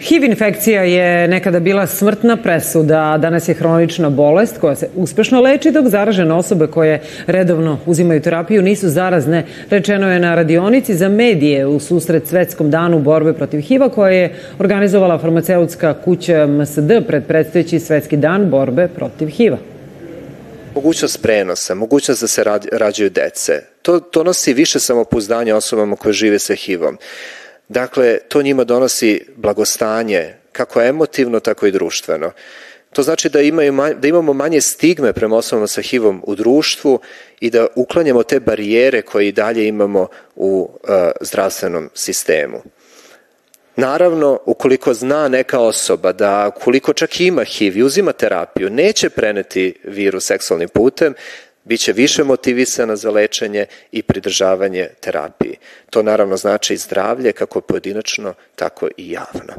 HIV infekcija je nekada bila smrtna presuda, danas je hronična bolest koja se uspešno leči, dok zaražene osobe koje redovno uzimaju terapiju nisu zarazne. Rečeno je na radionici za medije u susret Svetskom danu borbe protiv HIV-a koje je organizovala farmaceutska kuća MSD pred predstojeći Svetski dan borbe protiv HIV-a. Mogućnost prenosa, mogućnost da se rađaju dece, to donosi više samopouzdanja osobama koje žive sa HIV-om. Dakle, to njima donosi blagostanje, kako emotivno, tako i društveno. To znači da imamo manje stigme prema osobama sa HIV-om u društvu i da uklanjamo te barijere koje i dalje imamo u zdravstvenom sistemu. Naravno, ukoliko zna neka osoba da ukoliko čak ima HIV i uzima terapiju, neće preneti virus seksualnim putem, bit će više motivisana za lečenje i pridržavanje terapiji. To naravno znači zdravlje kako pojedinačno, tako i javno.